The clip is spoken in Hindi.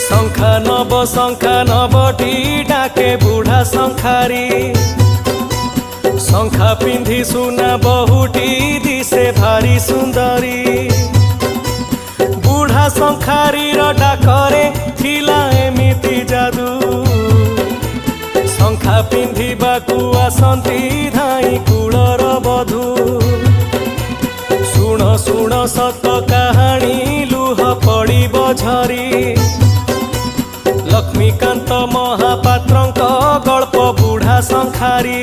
शंखा नबटी डाके बुढ़ा शंखारी शंखा पिंधि सुना बहुटी दिसे भारी सुंदरी बुढ़ा शंखारी डाकरे थिला एमिति जादू शंखा पिंधिबाकू आसंती धाई कूलर बधू शुण शुण सत कहानी लुह पड़िब झरी लक्ष्मीकांत महापात्रंक गल्प बुढ़ा शंखारी।